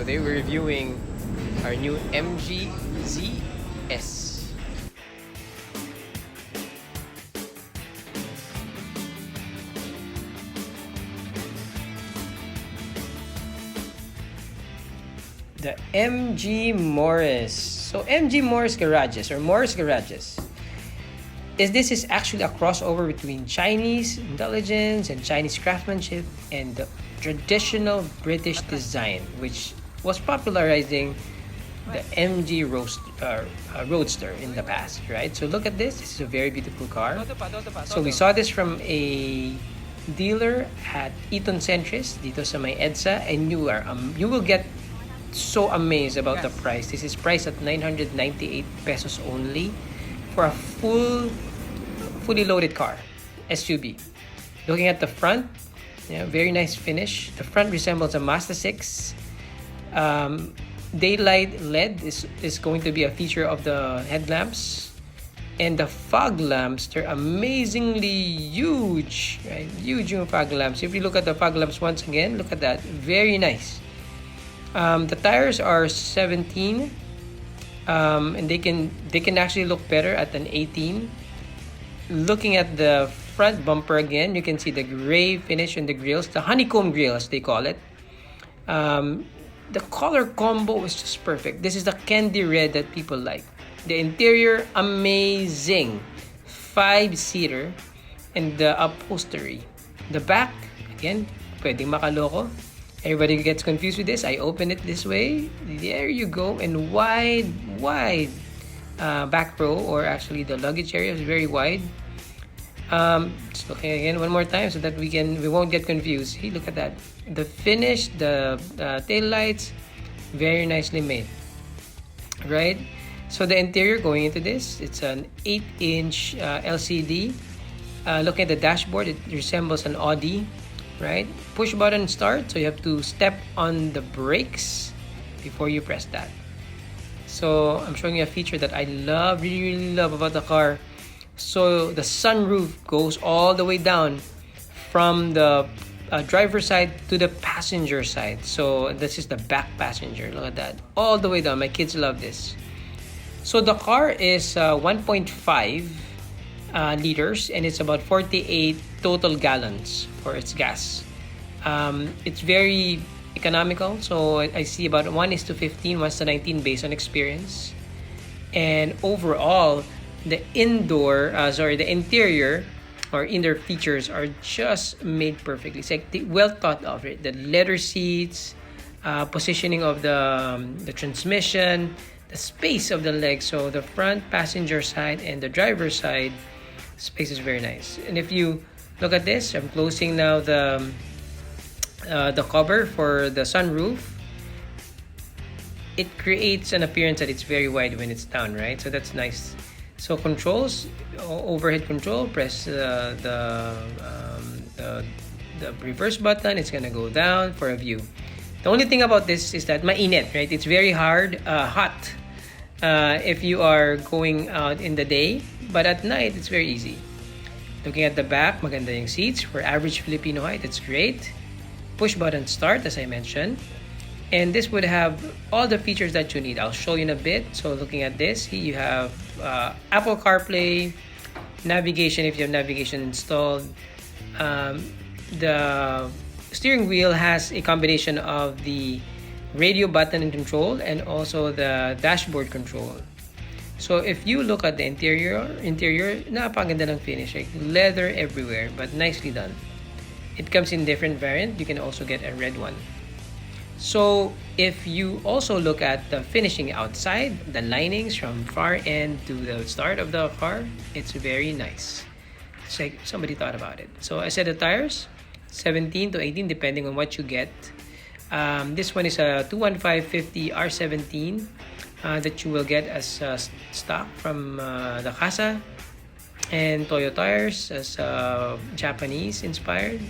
Today we're reviewing our new MG ZS. The MG Morris. So MG Morris Garages or Morris Garages this is actually a crossover between Chinese intelligence and Chinese craftsmanship and the traditional British design, which was popularizing the MG Roadster in the past, right? So look at this. This is a very beautiful car. So we saw this from a dealer at Eton Centris dito sa may EDSA, and you will get so amazed about the price. This is priced at 998 pesos only for a fully loaded car, SUV. Looking at the front, very nice finish. The front resembles a Mazda 6. Daylight LED is going to be a feature of the headlamps. And the fog lamps, they're amazingly huge, right? Huge yung fog lamps. If you look at the fog lamps once again, look at that. Very nice. The tires are 17. And they can actually look better at an 18. Looking at the front bumper again, you can see the gray finish in the grills, the honeycomb grills they call it. The color combo is just perfect. This is the candy red that people like. The interior, amazing. 5-seater. And the upholstery. The back, again, pwedeng makaloko. Everybody gets confused with this. I open it this way. There you go. And wide back row, or actually the luggage area is very wide. Just looking again one more time so that we won't get confused. Hey, look at that. The finish, the tail lights, very nicely made. Right? So the interior going into this, it's an 8-inch LCD. Looking at the dashboard, it resembles an Audi. Right? Push button start, so you have to step on the brakes before you press that. So I'm showing you a feature that I love, really love about the car. So the sunroof goes all the way down from the driver's side to the passenger side. So this is the back passenger. Look at that, all the way down. My kids love this. So the car is 1.5 liters, and it's about 48 total gallons for its gas. It's very economical, so I see about 1:15, 1:19 based on experience. And overall, the interior or indoor features are just made perfectly. It's like well thought of. It, the leather seats, positioning of the transmission, the space of the legs. So the front passenger side and the driver's side space is very nice. And if you look at this, I'm closing now the cover for the sunroof. It creates an appearance that it's very wide when it's down, right? So that's nice. So controls, overhead control, press the reverse button. It's gonna go down for a view. The only thing about this is that mainit, right? It's very hot if you are going out in the day, but at night it's very easy. Looking at the back, maganda yung seats for average Filipino height. It's great. Push button start, as I mentioned. And this would have all the features that you need. I'll show you in a bit. So looking at this, you have Apple CarPlay, navigation if you have navigation installed. The steering wheel has a combination of the radio button and control and also the dashboard control. So if you look at the interior, napakaganda ng finish. Like leather everywhere, but nicely done. It comes in different variant. You can also get a red one. So if you also look at the finishing outside, the linings from far end to the start of the car, it's very nice. It's like somebody thought about it. So I said the tires, 17 to 18 depending on what you get. This one is a 215/50 R17 that you will get as stock from the Casa, and Toyo tires as Japanese inspired.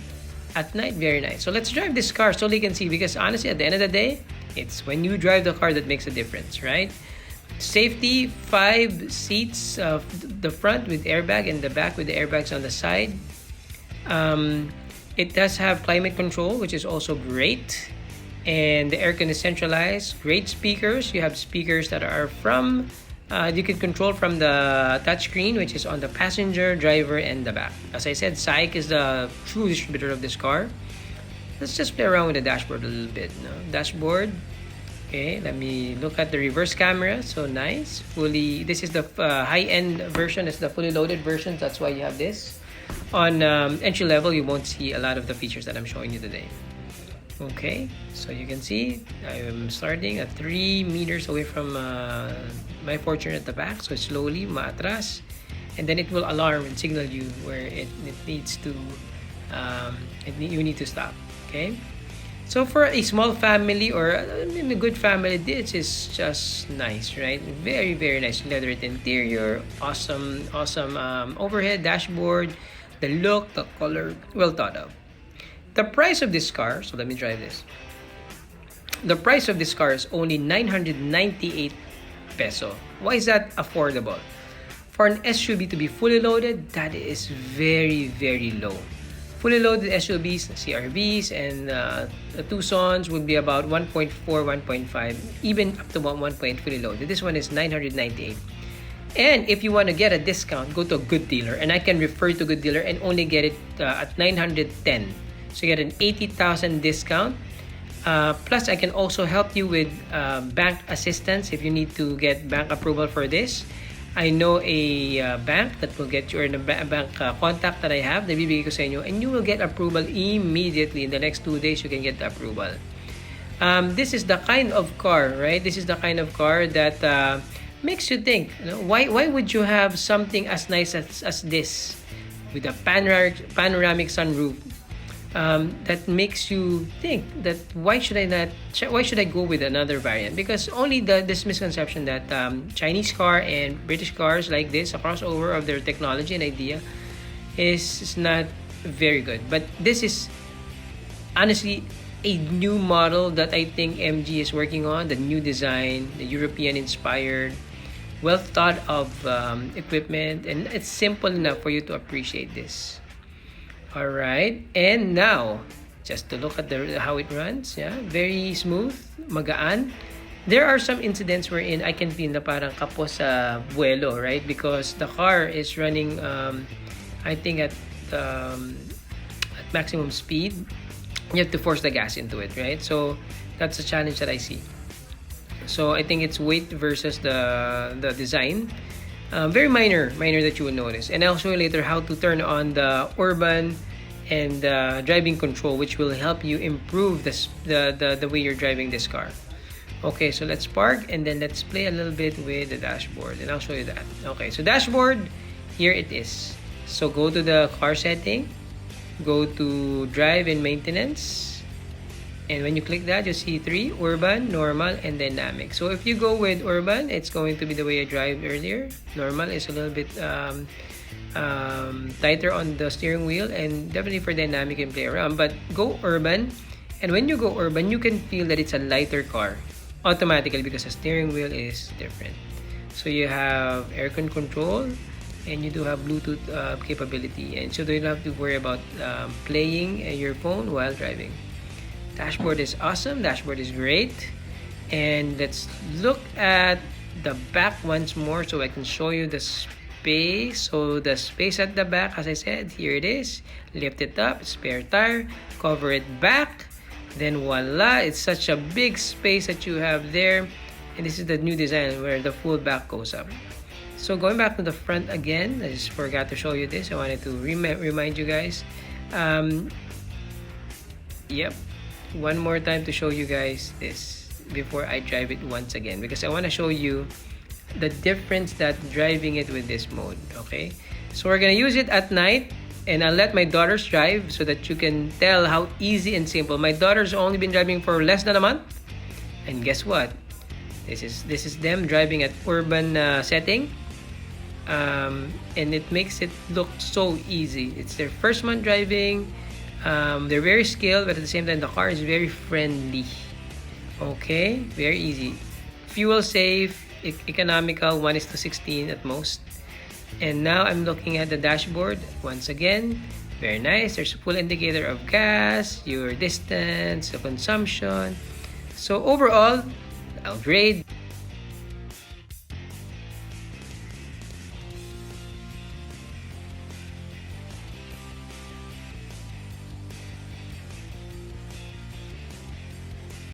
At night, very nice. So let's drive this car so you can see, because honestly, at the end of the day, it's when you drive the car that makes a difference, right? Safety, 5 seats, the front with airbag and the back with the airbags on the side. It does have climate control, which is also great. And the aircon is centralized. Great speakers. You have speakers that are from you can control from the touchscreen, which is on the passenger, driver, and the back. As I said, SAIC is the true distributor of this car. Let's just play around with the dashboard a little bit. No? Dashboard. Okay, let me look at the reverse camera. So nice. Fully. This is the high-end version. It's the fully loaded version. That's why you have this. On entry level, you won't see a lot of the features that I'm showing you today. Okay, so you can see I'm starting at 3 meters away from my Fortune at the back. So slowly, maatras. And then it will alarm and signal you where it needs to, you need to stop. Okay, so for a small family or a good family, this is just nice, right? Very, very nice. Leather interior, awesome overhead dashboard. The look, the color, well thought of. The price of this car, so let me drive this. The price of this car is only 998 peso. Why is that affordable? For an SUV to be fully loaded, that is very, very low. Fully loaded SUVs, CRVs, and Tucsons would be about 1.4, 1.5, even up to 1.8 fully loaded. This one is 998. And if you want to get a discount, go to a good dealer. And I can refer to good dealer and only get it at 910. So you get an 80,000 discount. Plus, I can also help you with bank assistance if you need to get bank approval for this. I know a bank that will get you, or a bank contact that I have, na bibigay ko sa inyo, and you will get approval immediately. In the next 2 days, you can get the approval. This is the kind of car, right? This is the kind of car that makes you think, why would you have something as nice as this with a panoramic sunroof? That makes you think that why should I go with another variant? Because only this misconception that Chinese car and British cars like this, a crossover of their technology and idea, is not very good. But this is honestly a new model that I think MG is working on. The new design, the European inspired, well thought of equipment, and it's simple enough for you to appreciate this. All right, and now just to look at how it runs. Yeah, very smooth, magaan. There are some incidents wherein I can feel na parang kapos sa vuelo, right? Because the car is running, I think at maximum speed. You have to force the gas into it, right? So that's a challenge that I see. So I think it's weight versus the design. Very minor that you will notice. And I'll show you later how to turn on the urban and driving control, which will help you improve the way you're driving this car. Okay, so let's park and then let's play a little bit with the dashboard, and I'll show you that. Okay, so dashboard, here it is. So go to the car setting, go to drive and maintenance. And when you click that, you see 3, urban, normal, and dynamic. So if you go with urban, it's going to be the way I drive earlier. Normal is a little bit tighter on the steering wheel, and definitely for dynamic you can play around. But go urban, and when you go urban, you can feel that it's a lighter car automatically because the steering wheel is different. So you have aircon control, and you do have Bluetooth capability, and so you don't have to worry about playing your phone while driving. Dashboard is awesome. Dashboard is great. And let's look at the back once more so I can show you the space. So the space at the back, as I said, here it is. Lift it up, spare tire, cover it back. Then voila, it's such a big space that you have there. And this is the new design where the full back goes up. So going back to the front again, I just forgot to show you this. I wanted to remind you guys. Yep. One more time to show you guys this before I drive it once again, because I want to show you the difference that driving it with this mode. Okay, so we're gonna use it at night, and I'll let my daughters drive so that you can tell how easy and simple. My daughter's only been driving for less than a month, and guess what? This is them driving at urban setting, and it makes it look so easy. It's their first month driving. They're very skilled, but at the same time, the car is very friendly. Okay, very easy. Fuel safe, economical, 1:16 at most. And now I'm looking at the dashboard once again. Very nice. There's a full indicator of gas, your distance, the consumption. So overall, I'll grade